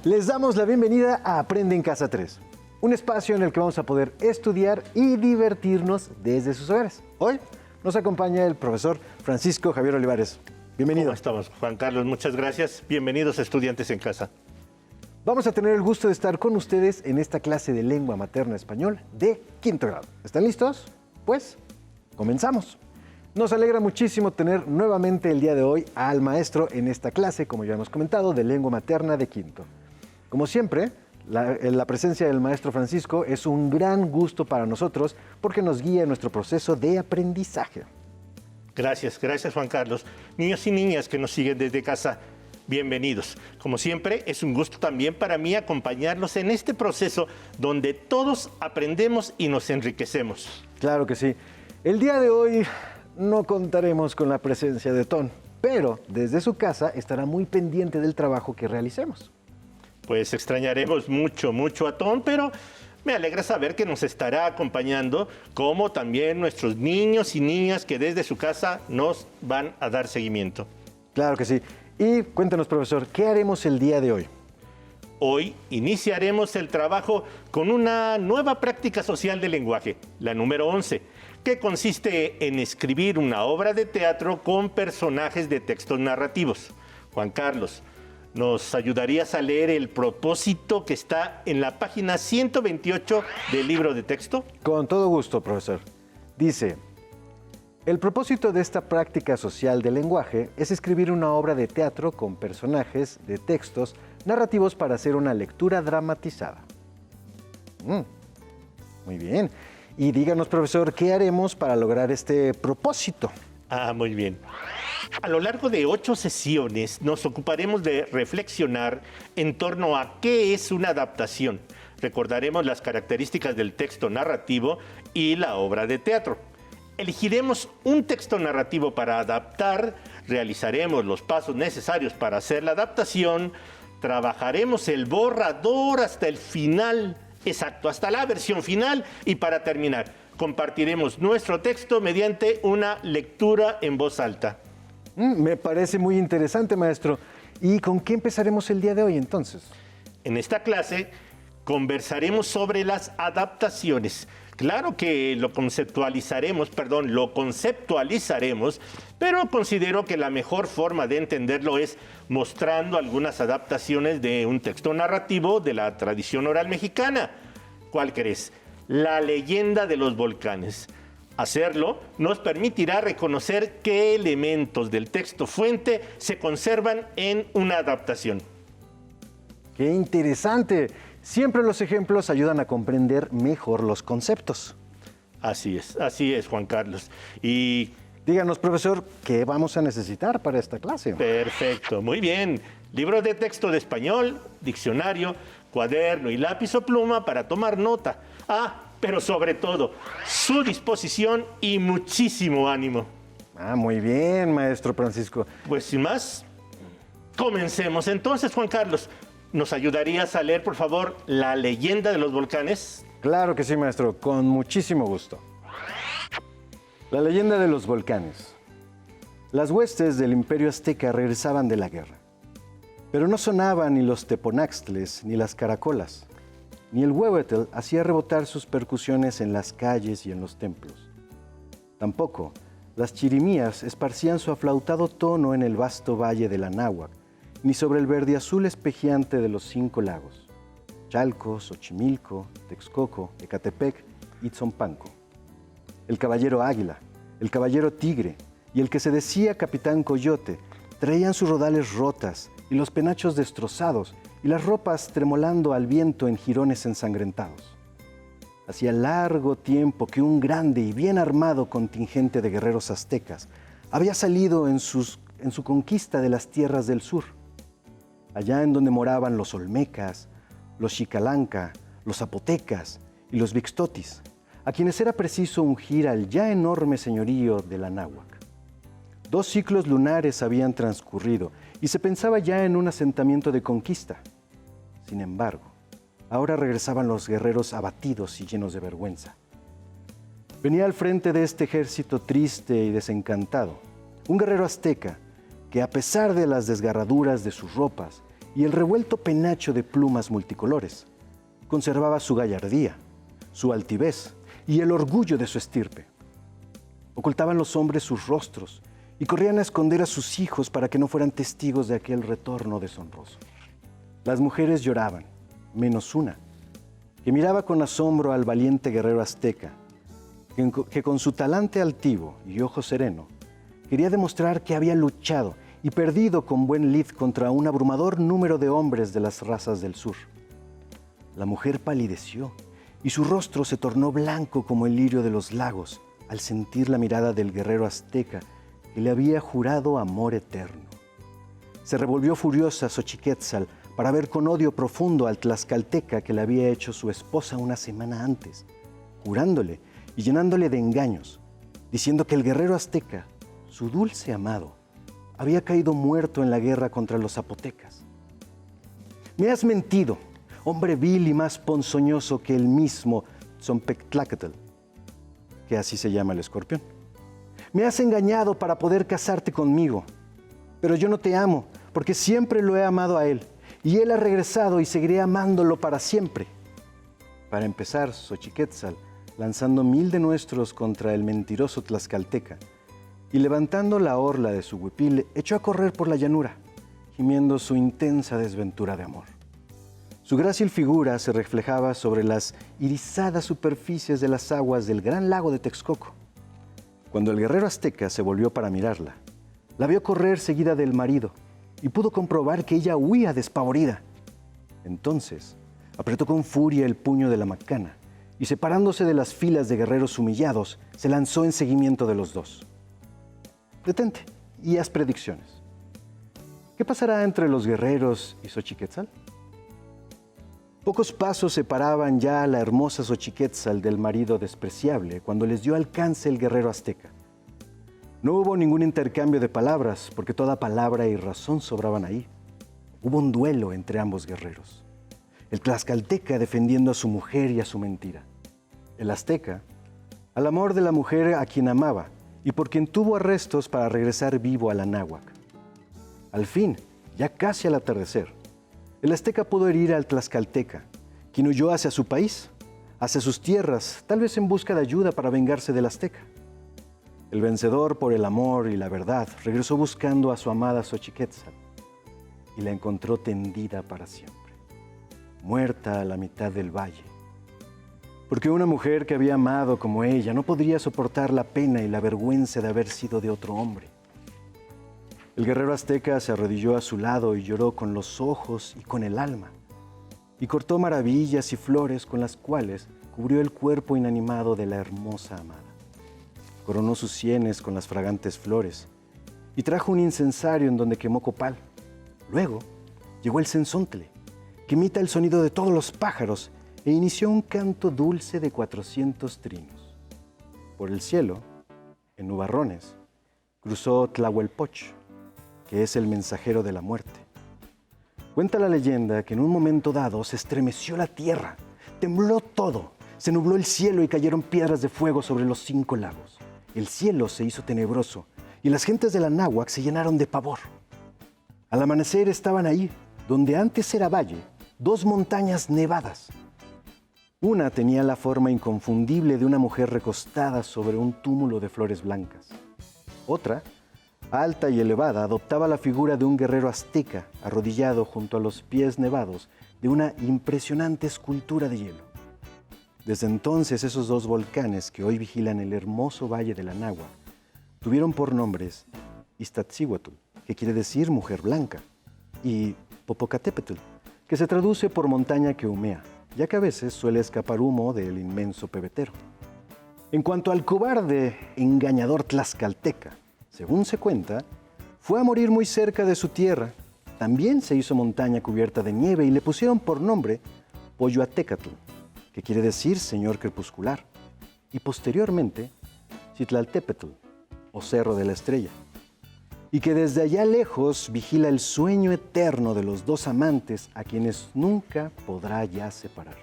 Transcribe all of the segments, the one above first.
Les damos la bienvenida a Aprende en Casa 3, un espacio en el que vamos a poder estudiar y divertirnos desde sus hogares. Hoy nos acompaña el profesor Francisco Javier Olivares. Bienvenido. ¿Cómo estamos, Juan Carlos? Muchas gracias. Bienvenidos, estudiantes en casa. Vamos a tener el gusto de estar con ustedes en esta clase de lengua materna español de quinto grado. ¿Están listos? Pues, comenzamos. Nos alegra muchísimo tener nuevamente el día de hoy al maestro en esta clase, como ya hemos comentado, de lengua materna de quinto. Como siempre, la presencia del maestro Francisco es un gran gusto para nosotros porque nos guía en nuestro proceso de aprendizaje. Gracias Juan Carlos. Niños y niñas que nos siguen desde casa, bienvenidos. Como siempre, es un gusto también para mí acompañarlos en este proceso donde todos aprendemos y nos enriquecemos. Claro que sí. El día de hoy no contaremos con la presencia de Ton, pero desde su casa estará muy pendiente del trabajo que realicemos. Pues extrañaremos mucho a Tom, pero me alegra saber que nos estará acompañando, como también nuestros niños y niñas que desde su casa nos van a dar seguimiento. Claro que sí. Y cuéntanos, profesor, ¿qué haremos el día de hoy? Hoy iniciaremos el trabajo con una nueva práctica social del lenguaje, la número 11, que consiste en escribir una obra de teatro con personajes de textos narrativos. Juan Carlos, ¿nos ayudarías a leer el propósito que está en la página 128 del libro de texto? Con todo gusto, profesor. Dice: el propósito de esta práctica social del lenguaje es escribir una obra de teatro con personajes de textos narrativos para hacer una lectura dramatizada. Muy bien. Y díganos, profesor, ¿qué haremos para lograr este propósito? Muy bien. A lo largo de 8 sesiones nos ocuparemos de reflexionar en torno a qué es una adaptación. Recordaremos las características del texto narrativo y la obra de teatro. Elegiremos un texto narrativo para adaptar, realizaremos los pasos necesarios para hacer la adaptación, trabajaremos el borrador hasta el final, exacto, hasta la versión final, y para terminar, compartiremos nuestro texto mediante una lectura en voz alta. Me parece muy interesante, maestro. ¿Y con qué empezaremos el día de hoy, entonces? En esta clase conversaremos sobre las adaptaciones. Claro que lo conceptualizaremos, pero considero que la mejor forma de entenderlo es mostrando algunas adaptaciones de un texto narrativo de la tradición oral mexicana. ¿Cuál crees? La leyenda de los volcanes. Hacerlo nos permitirá reconocer qué elementos del texto fuente se conservan en una adaptación. ¡Qué interesante! Siempre los ejemplos ayudan a comprender mejor los conceptos. Así es, Juan Carlos. Y díganos, profesor, ¿qué vamos a necesitar para esta clase? perfecto, muy bien. Libro de texto de español, diccionario, cuaderno y lápiz o pluma para tomar nota. Pero sobre todo, su disposición y muchísimo ánimo. Muy bien, maestro Francisco. Pues sin más, comencemos. Entonces, Juan Carlos, ¿nos ayudarías a leer, por favor, La leyenda de los volcanes? Claro que sí, maestro, con muchísimo gusto. La leyenda de los volcanes. Las huestes del Imperio Azteca regresaban de la guerra, pero no sonaban ni los teponaxtles ni las caracolas. Ni el huehuetl hacía rebotar sus percusiones en las calles y en los templos. Tampoco las chirimías esparcían su aflautado tono en el vasto valle de la Náhuac, ni sobre el verde azul espejeante de los 5 lagos: Chalco, Xochimilco, Texcoco, Ecatepec y Tzompanco. El caballero águila, el caballero tigre y el que se decía capitán coyote traían sus rodales rotas y los penachos destrozados y las ropas tremolando al viento en jirones ensangrentados. Hacía largo tiempo que un grande y bien armado contingente de guerreros aztecas había salido en su conquista de las tierras del sur, allá en donde moraban los olmecas, los xicalanca, los zapotecas y los vixtotis, a quienes era preciso ungir al ya enorme señorío de la Náhuac. 2 ciclos lunares habían transcurrido y se pensaba ya en un asentamiento de conquista. Sin embargo, ahora regresaban los guerreros abatidos y llenos de vergüenza. Venía al frente de este ejército triste y desencantado un guerrero azteca que, a pesar de las desgarraduras de sus ropas y el revuelto penacho de plumas multicolores. Conservaba su gallardía, su altivez y el orgullo de su estirpe. Ocultaban los hombres sus rostros y corrían a esconder a sus hijos para que no fueran testigos de aquel retorno deshonroso. Las mujeres lloraban, menos una, que miraba con asombro al valiente guerrero azteca, que con su talante altivo y ojo sereno, quería demostrar que había luchado y perdido con buen lid contra un abrumador número de hombres de las razas del sur. La mujer palideció y su rostro se tornó blanco como el lirio de los lagos al sentir la mirada del guerrero azteca que le había jurado amor eterno. Se revolvió furiosa Xochiquétzal para ver con odio profundo al tlaxcalteca que le había hecho su esposa una semana antes, jurándole y llenándole de engaños, diciendo que el guerrero azteca, su dulce amado, había caído muerto en la guerra contra los zapotecas. Me has mentido, hombre vil y más ponzoñoso que el mismo Tzompectlácatl, que así se llama el escorpión. Me has engañado para poder casarte conmigo, pero yo no te amo, porque siempre lo he amado a él, y él ha regresado y seguiré amándolo para siempre. Para empezar, Xochiquétzal, lanzando 1000 denuestros contra el mentiroso tlaxcalteca, y levantando la orla de su huipil, echó a correr por la llanura, gimiendo su intensa desventura de amor. Su grácil figura se reflejaba sobre las irisadas superficies de las aguas del gran lago de Texcoco. Cuando el guerrero azteca se volvió para mirarla, la vio correr seguida del marido y pudo comprobar que ella huía despavorida. Entonces, apretó con furia el puño de la macana y, separándose de las filas de guerreros humillados, se lanzó en seguimiento de los dos. Detente y haz predicciones. ¿Qué pasará entre los guerreros y Xochiquétzal? Pocos pasos separaban ya a la hermosa Xochiquétzal del marido despreciable cuando les dio alcance el guerrero azteca. No hubo ningún intercambio de palabras, porque toda palabra y razón sobraban ahí. Hubo un duelo entre ambos guerreros. El tlaxcalteca defendiendo a su mujer y a su mentira. El azteca al amor de la mujer a quien amaba y por quien tuvo arrestos para regresar vivo a la náhuac. Al fin, ya casi al atardecer, el azteca pudo herir al tlaxcalteca, quien huyó hacia su país, hacia sus tierras, tal vez en busca de ayuda para vengarse del azteca. El vencedor por el amor y la verdad regresó buscando a su amada Xochiquétzal y la encontró tendida para siempre, muerta a la mitad del valle. Porque una mujer que había amado como ella no podría soportar la pena y la vergüenza de haber sido de otro hombre. El guerrero azteca se arrodilló a su lado y lloró con los ojos y con el alma, y cortó maravillas y flores con las cuales cubrió el cuerpo inanimado de la hermosa amada. Coronó sus sienes con las fragantes flores y trajo un incensario en donde quemó copal. Luego llegó el cenzontle, que imita el sonido de todos los pájaros, e inició un canto dulce de 400 trinos. Por el cielo, en nubarrones, cruzó Tlahuelpoch, que es el mensajero de la muerte. Cuenta la leyenda que en un momento dado se estremeció la tierra, tembló todo, se nubló el cielo y cayeron piedras de fuego sobre los 5 lagos. El cielo se hizo tenebroso y las gentes de la náhuac se llenaron de pavor. Al amanecer estaban ahí, donde antes era valle, 2 montañas nevadas. Una tenía la forma inconfundible de una mujer recostada sobre un túmulo de flores blancas. Otra, alta y elevada, adoptaba la figura de un guerrero azteca arrodillado junto a los pies nevados de una impresionante escultura de hielo. Desde entonces, esos 2 volcanes que hoy vigilan el hermoso valle de la Náhuac tuvieron por nombres Iztaccíhuatl, que quiere decir mujer blanca, y Popocatépetl, que se traduce por montaña que humea, ya que a veces suele escapar humo del inmenso pebetero. En cuanto al cobarde engañador tlaxcalteca, según se cuenta, fue a morir muy cerca de su tierra. También se hizo montaña cubierta de nieve y le pusieron por nombre Poyoatecatl, que quiere decir señor crepuscular, y posteriormente Citlaltépetl, o Cerro de la Estrella, y que desde allá lejos vigila el sueño eterno de los 2 amantes a quienes nunca podrá ya separar.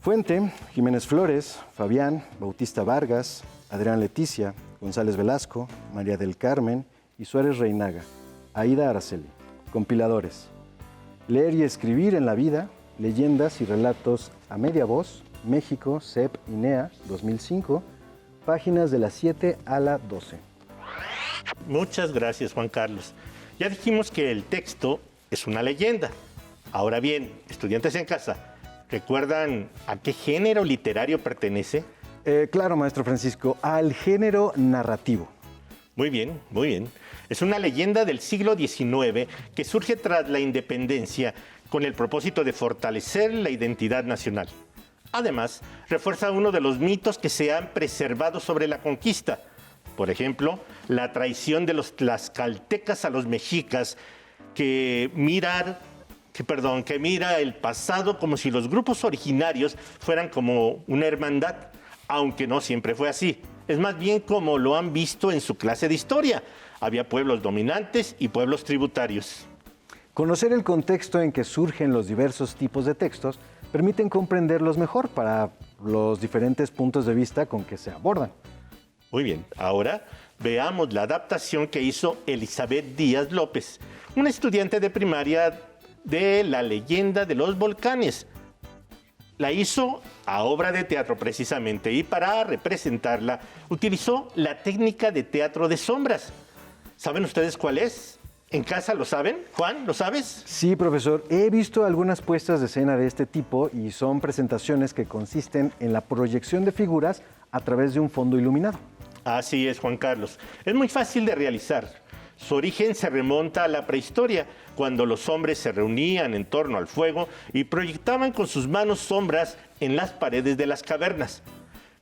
Fuente: Jiménez Flores, Fabián, Bautista Vargas, Adrián Leticia, González Velasco, María del Carmen y Suárez Reinaga, Aida Araceli. compiladores. Leer y escribir en la vida, leyendas y relatos a media voz, México, CEP, INEA, 2005, páginas de la 7 a la 12. Muchas gracias, Juan Carlos. Ya dijimos que el texto es una leyenda. Ahora bien, estudiantes en casa, ¿recuerdan a qué género literario pertenece? Claro, maestro Francisco, al género narrativo. Muy bien, muy bien. Es una leyenda del siglo XIX que surge tras la independencia con el propósito de fortalecer la identidad nacional. Además, refuerza uno de los mitos que se han preservado sobre la conquista. Por ejemplo, la traición de los tlaxcaltecas a los mexicas, que mira el pasado como si los grupos originarios fueran como una hermandad, aunque no siempre fue así. Es más bien como lo han visto en su clase de historia. Había pueblos dominantes y pueblos tributarios. Conocer el contexto en que surgen los diversos tipos de textos permiten comprenderlos mejor para los diferentes puntos de vista con que se abordan. Muy bien, ahora veamos la adaptación que hizo Elizabeth Díaz López, una estudiante de primaria de La leyenda de los volcanes. La hizo a obra de teatro precisamente, y para representarla utilizó la técnica de teatro de sombras. ¿Saben ustedes cuál es? ¿En casa lo saben? Juan, ¿lo sabes? Sí, profesor, he visto algunas puestas de escena de este tipo y son presentaciones que consisten en la proyección de figuras a través de un fondo iluminado. Así es, Juan Carlos. Es muy fácil de realizar. Su origen se remonta a la prehistoria, cuando los hombres se reunían en torno al fuego y proyectaban con sus manos sombras en las paredes de las cavernas.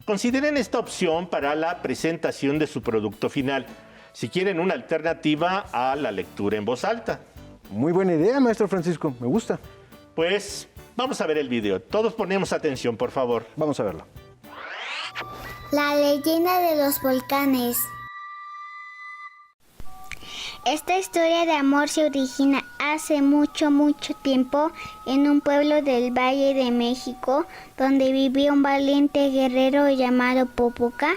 Consideren esta opción para la presentación de su producto final, si quieren una alternativa a la lectura en voz alta. Muy buena idea, maestro Francisco, me gusta. Pues vamos a ver el video. Todos ponemos atención, por favor. Vamos a verlo. La leyenda de los volcanes. Esta historia de amor se origina hace mucho tiempo en un pueblo del Valle de México, donde vivía un valiente guerrero llamado Popoca.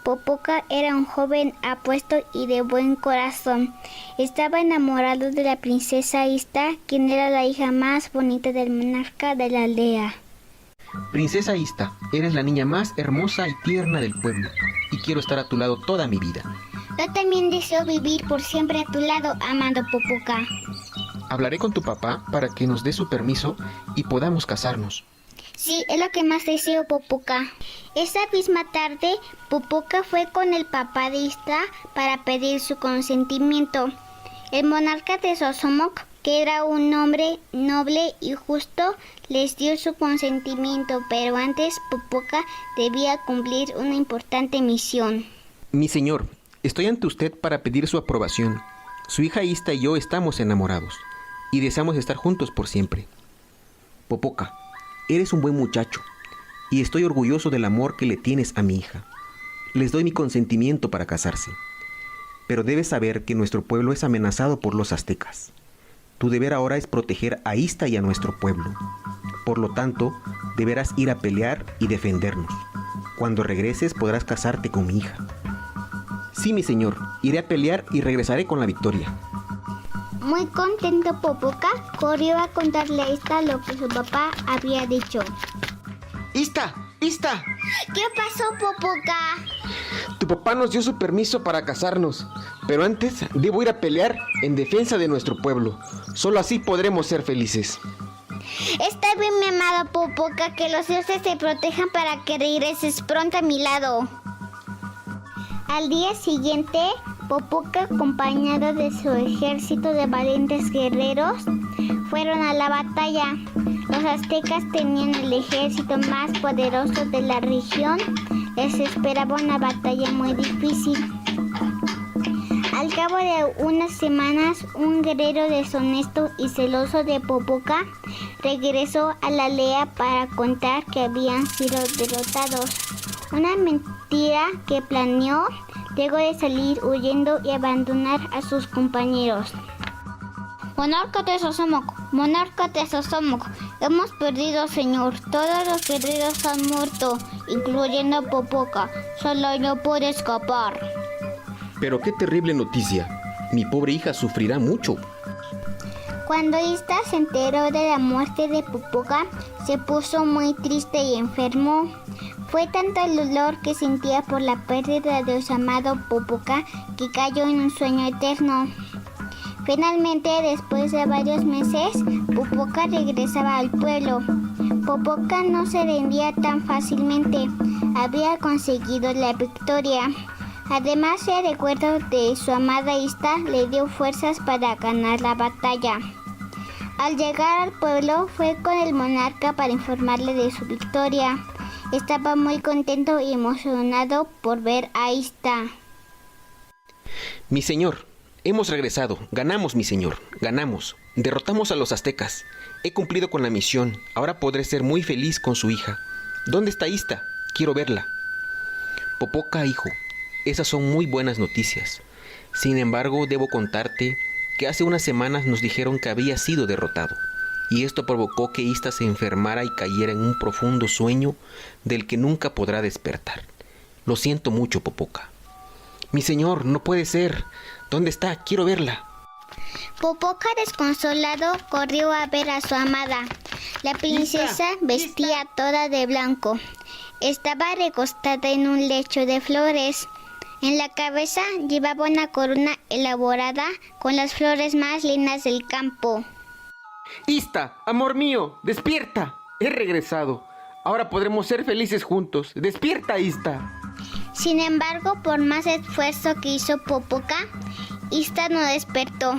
Popoca era un joven apuesto y de buen corazón. Estaba enamorado de la princesa Ista, quien era la hija más bonita del monarca de la aldea. Princesa Ista, eres la niña más hermosa y tierna del pueblo, y quiero estar a tu lado toda mi vida. Yo también deseo vivir por siempre a tu lado, amado Popoca. Hablaré con tu papá para que nos dé su permiso y podamos casarnos. Sí, es lo que más deseo, Popoca. Esa misma tarde, Popoca fue con el papá de Ista para pedir su consentimiento. El monarca de Xosomoc, que era un hombre noble y justo, les dio su consentimiento, pero antes Popoca debía cumplir una importante misión. Mi señor, estoy ante usted para pedir su aprobación. Su hija Ista y yo estamos enamorados y deseamos estar juntos por siempre. Popoca, eres un buen muchacho y estoy orgulloso del amor que le tienes a mi hija. Les doy mi consentimiento para casarse. Pero debes saber que nuestro pueblo es amenazado por los aztecas. Tu deber ahora es proteger a Ista y a nuestro pueblo. Por lo tanto, deberás ir a pelear y defendernos. Cuando regreses podrás casarte con mi hija. Sí, mi señor, iré a pelear y regresaré con la victoria. Muy contento, Popoca corrió a contarle a Ista lo que su papá había dicho. ¡Ista! ¡Ista! ¿Qué pasó, Popoca? Tu papá nos dio su permiso para casarnos, pero antes debo ir a pelear en defensa de nuestro pueblo. Solo así podremos ser felices. Está bien, mi amado Popoca, que los dioses te protejan para que regreses pronto a mi lado. Al día siguiente, Popoca, acompañado de su ejército de valientes guerreros, fueron a la batalla. Los aztecas tenían el ejército más poderoso de la región. Les esperaba una batalla muy difícil. Al cabo de unas semanas, un guerrero deshonesto y celoso de Popoca regresó a la aldea para contar que habían sido derrotados. Una mentira que planeó luego de salir huyendo y abandonar a sus compañeros. Monarca de Xosomoc, hemos perdido, señor. Todos los guerreros han muerto, incluyendo Popoca. Solo yo puedo escapar. Pero qué terrible noticia. Mi pobre hija sufrirá mucho. Cuando Ista se enteró de la muerte de Popoca, se puso muy triste y enfermó. Fue tanto el dolor que sentía por la pérdida de su amado Popoca que cayó en un sueño eterno. Finalmente, después de varios meses, Popoca regresaba al pueblo. Popoca no se rendía tan fácilmente. Había conseguido la victoria. Además, el recuerdo de su amada Ista le dio fuerzas para ganar la batalla. Al llegar al pueblo, fue con el monarca para informarle de su victoria. Estaba muy contento y emocionado por ver a Ista. Mi señor, hemos regresado. Ganamos, mi señor. Ganamos. Derrotamos a los aztecas. He cumplido con la misión. Ahora podré ser muy feliz con su hija. ¿Dónde está Ista? Quiero verla. Popoca, hijo. Esas son muy buenas noticias. Sin embargo, debo contarte que hace unas semanas nos dijeron que había sido derrotado, y esto provocó que Ista se enfermara y cayera en un profundo sueño del que nunca podrá despertar. Lo siento mucho, Popoca. Mi señor, no puede ser. ¿Dónde está? Quiero verla. Popoca, desconsolado, corrió a ver a su amada. La princesa vestía toda de blanco. Estaba recostada en un lecho de flores. En la cabeza llevaba una corona elaborada con las flores más lindas del campo. Ista, amor mío, despierta. He regresado. Ahora podremos ser felices juntos. Despierta, Ista. Sin embargo, por más esfuerzo que hizo Popoca, Ista no despertó.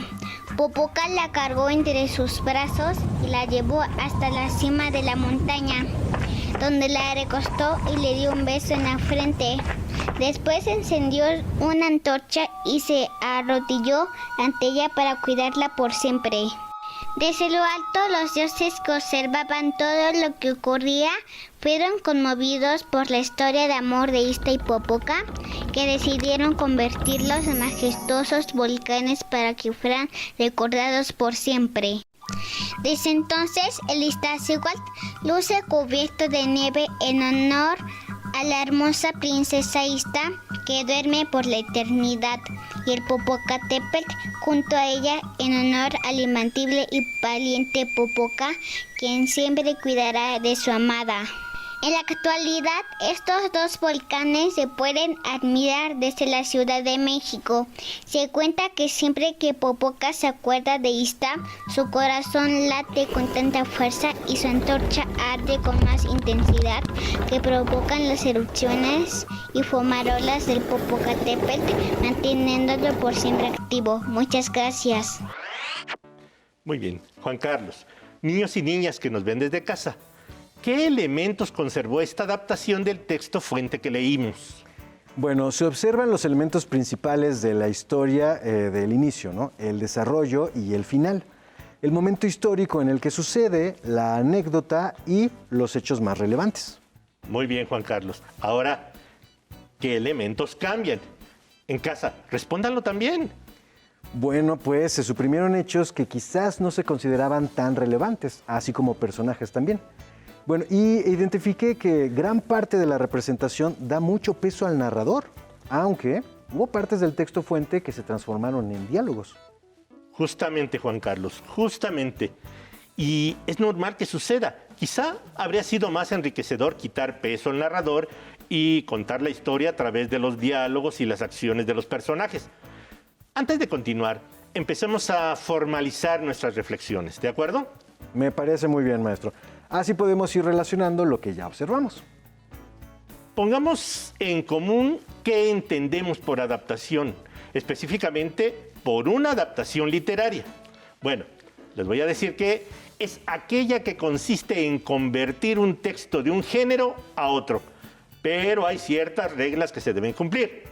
Popoca la cargó entre sus brazos y la llevó hasta la cima de la montaña, donde la recostó y le dio un beso en la frente. Después encendió una antorcha y se arrodilló ante ella para cuidarla por siempre. Desde lo alto, los dioses que observaban todo lo que ocurría fueron conmovidos por la historia de amor de Ista y Popoca, que decidieron convertirlos en majestuosos volcanes para que fueran recordados por siempre. Desde entonces, el Iztaccíhuatl luce cubierto de nieve en honor a la hermosa princesa Ista, que duerme por la eternidad, y el Popocatépetl junto a ella en honor al imbatible y valiente Popoca, quien siempre cuidará de su amada. En la actualidad, estos dos volcanes se pueden admirar desde la Ciudad de México. Se cuenta que siempre que Popoca se acuerda de Ista, su corazón late con tanta fuerza y su antorcha arde con más intensidad que provocan las erupciones y fumarolas del Popocatépetl, manteniéndolo por siempre activo. Muchas gracias. Muy bien, Juan Carlos. Niños y niñas que nos ven desde casa, ¿qué elementos conservó esta adaptación del texto fuente que leímos? Bueno, se observan los elementos principales de la historia del inicio, ¿no? El desarrollo y el final, el momento histórico en el que sucede, la anécdota y los hechos más relevantes. Muy bien, Juan Carlos. Ahora, ¿qué elementos cambian? En casa, respóndanlo también. Bueno, pues se suprimieron hechos que quizás no se consideraban tan relevantes, así como personajes también. Bueno, y identifiqué que gran parte de la representación da mucho peso al narrador, aunque hubo partes del texto fuente que se transformaron en diálogos. Justamente, Juan Carlos, justamente. Y es normal que suceda. Quizá habría sido más enriquecedor quitar peso al narrador y contar la historia a través de los diálogos y las acciones de los personajes. Antes de continuar, empecemos a formalizar nuestras reflexiones, ¿de acuerdo? Me parece muy bien, maestro. Así podemos ir relacionando lo que ya observamos. Pongamos en común qué entendemos por adaptación, específicamente por una adaptación literaria. Bueno, les voy a decir que es aquella que consiste en convertir un texto de un género a otro, pero hay ciertas reglas que se deben cumplir,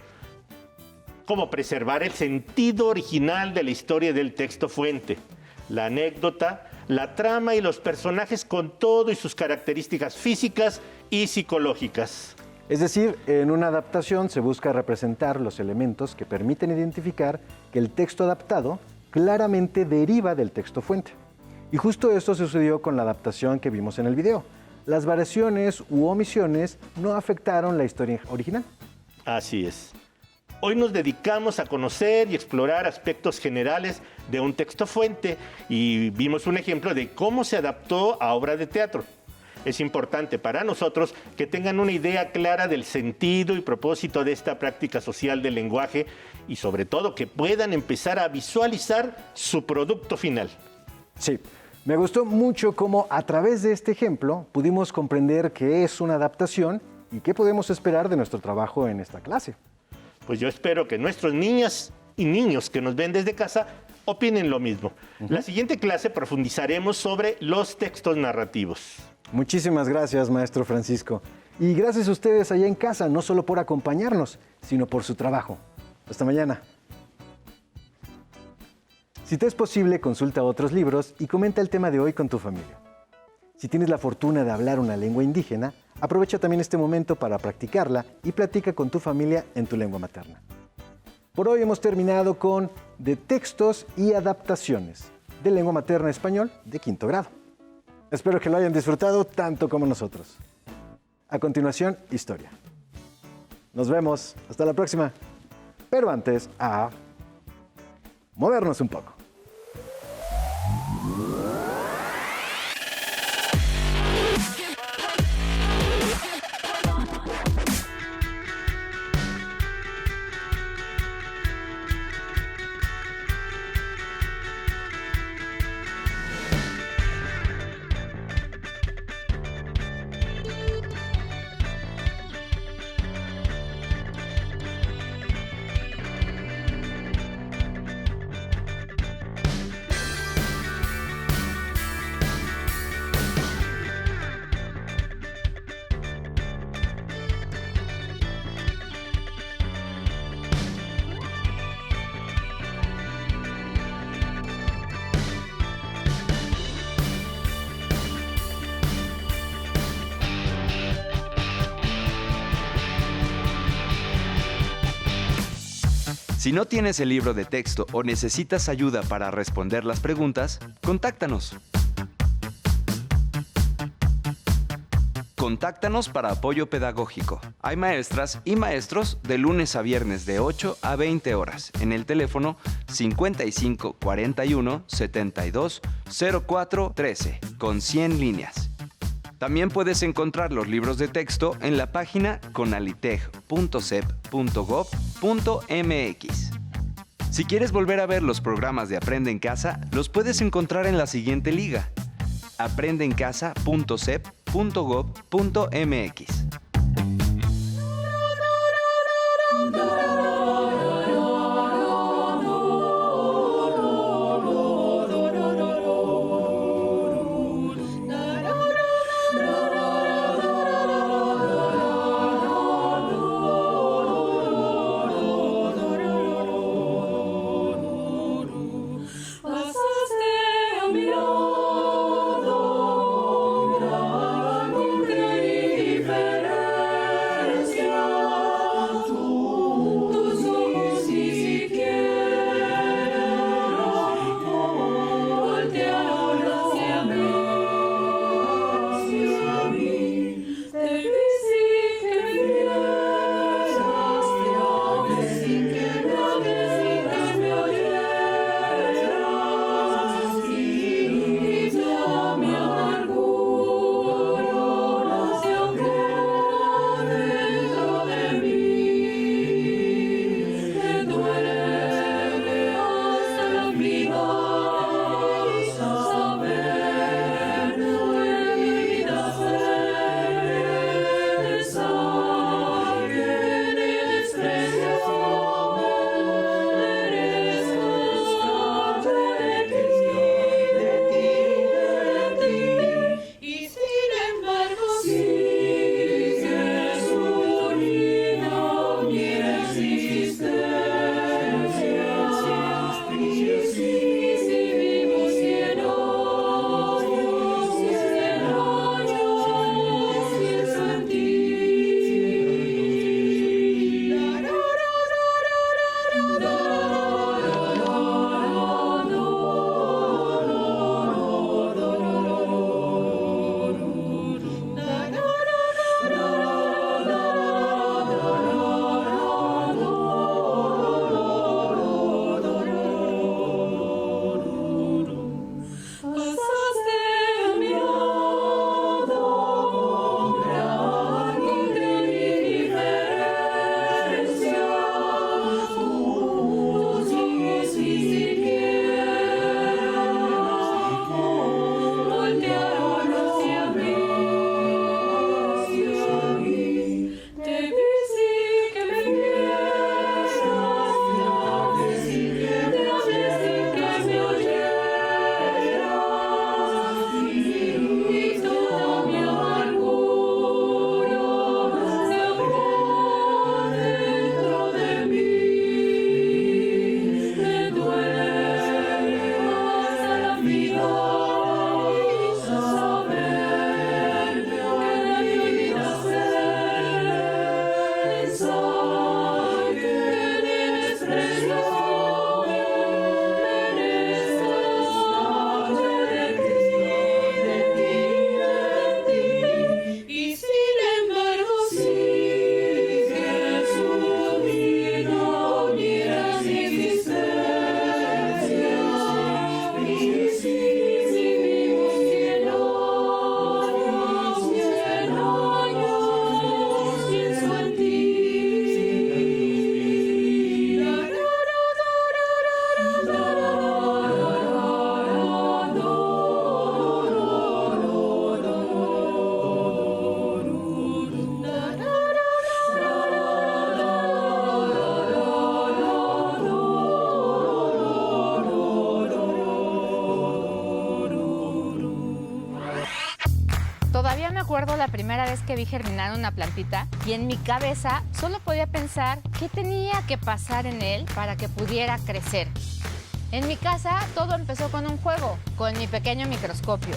como preservar el sentido original de la historia del texto fuente, la anécdota, la trama y los personajes con todo y sus características físicas y psicológicas. Es decir, en una adaptación se busca representar los elementos que permiten identificar que el texto adaptado claramente deriva del texto fuente. Y justo esto sucedió con la adaptación que vimos en el video. Las variaciones u omisiones no afectaron la historia original. Así es. Hoy nos dedicamos a conocer y explorar aspectos generales de un texto fuente y vimos un ejemplo de cómo se adaptó a obra de teatro. Es importante para nosotros que tengan una idea clara del sentido y propósito de esta práctica social del lenguaje y sobre todo que puedan empezar a visualizar su producto final. Sí, me gustó mucho cómo a través de este ejemplo pudimos comprender qué es una adaptación y qué podemos esperar de nuestro trabajo en esta clase. Pues yo espero que nuestros niñas y niños que nos ven desde casa opinen lo mismo. La siguiente clase profundizaremos sobre los textos narrativos. Muchísimas gracias, maestro Francisco. Y gracias a ustedes allá en casa, no solo por acompañarnos, sino por su trabajo. Hasta mañana. Si te es posible, consulta otros libros y comenta el tema de hoy con tu familia. Si tienes la fortuna de hablar una lengua indígena, aprovecha también este momento para practicarla y platica con tu familia en tu lengua materna. Por hoy hemos terminado con De textos y adaptaciones de lengua materna español de 5º grado. Espero que lo hayan disfrutado tanto como nosotros. A continuación, historia. Nos vemos. Hasta la próxima. Pero antes, a movernos un poco. Si no tienes el libro de texto o necesitas ayuda para responder las preguntas, contáctanos. Contáctanos para apoyo pedagógico. Hay maestras y maestros de lunes a viernes de 8 a 20 horas en el teléfono 55 41 72 04 13 con 100 líneas. También puedes encontrar los libros de texto en la página conaliteg.sep.gov.mx. Si quieres volver a ver los programas de Aprende en Casa, los puedes encontrar en la siguiente liga: aprendeencasa.sep.gov.mx. Diferente. recuerdo la primera vez que vi germinar una plantita y en mi cabeza solo podía pensar qué tenía que pasar en él para que pudiera crecer. En mi casa todo empezó con un juego, con mi pequeño microscopio.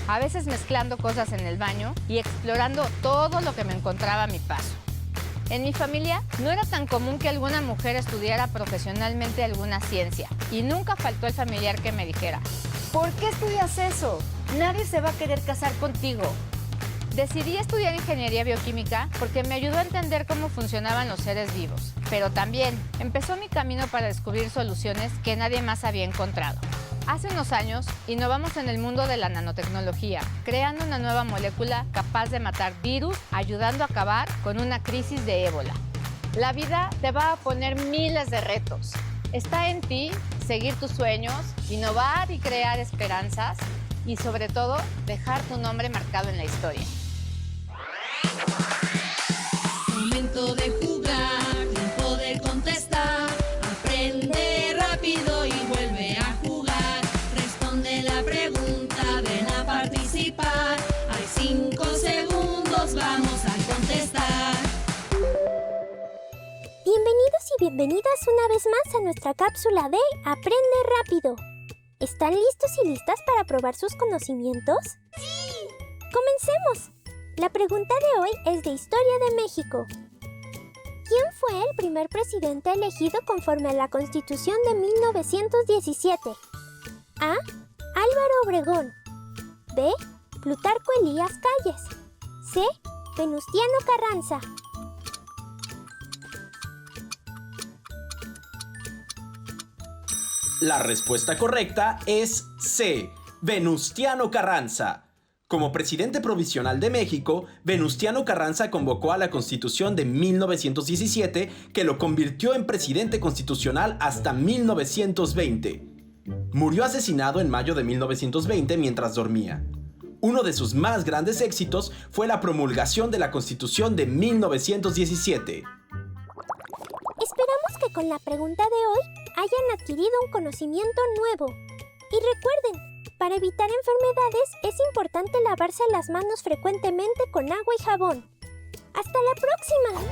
A veces mezclando cosas en el baño y explorando todo lo que me encontraba a mi paso. En mi familia no era tan común que alguna mujer estudiara profesionalmente alguna ciencia y nunca faltó el familiar que me dijera: ¿por qué estudias eso? Nadie se va a querer casar contigo. Decidí estudiar ingeniería bioquímica porque me ayudó a entender cómo funcionaban los seres vivos, pero también empezó mi camino para descubrir soluciones que nadie más había encontrado. Hace unos años, innovamos en el mundo de la nanotecnología, creando una nueva molécula capaz de matar virus, ayudando a acabar con una crisis de ébola. La vida te va a poner miles de retos. Está en ti seguir tus sueños, innovar y crear esperanzas y, sobre todo, dejar tu nombre marcado en la historia. Momento de jugar, de poder contestar. Aprende rápido y vuelve a jugar. Responde la pregunta, ven a participar. Hay 5 segundos, vamos a contestar. Bienvenidos y bienvenidas una vez más a nuestra cápsula de Aprende Rápido. ¿Están listos y listas para probar sus conocimientos? ¡Sí! ¡Comencemos! La pregunta de hoy es de Historia de México. ¿Quién fue el primer presidente elegido conforme a la Constitución de 1917? A. Álvaro Obregón. B. Plutarco Elías Calles. C. Venustiano Carranza. La respuesta correcta es C. Venustiano Carranza. Como presidente provisional de México, Venustiano Carranza convocó a la Constitución de 1917, que lo convirtió en presidente constitucional hasta 1920. Murió asesinado en mayo de 1920 mientras dormía. Uno de sus más grandes éxitos fue la promulgación de la Constitución de 1917. Esperamos que con la pregunta de hoy hayan adquirido un conocimiento nuevo. Y recuerden, para evitar enfermedades es importante lavarse las manos frecuentemente con agua y jabón. ¡Hasta la próxima!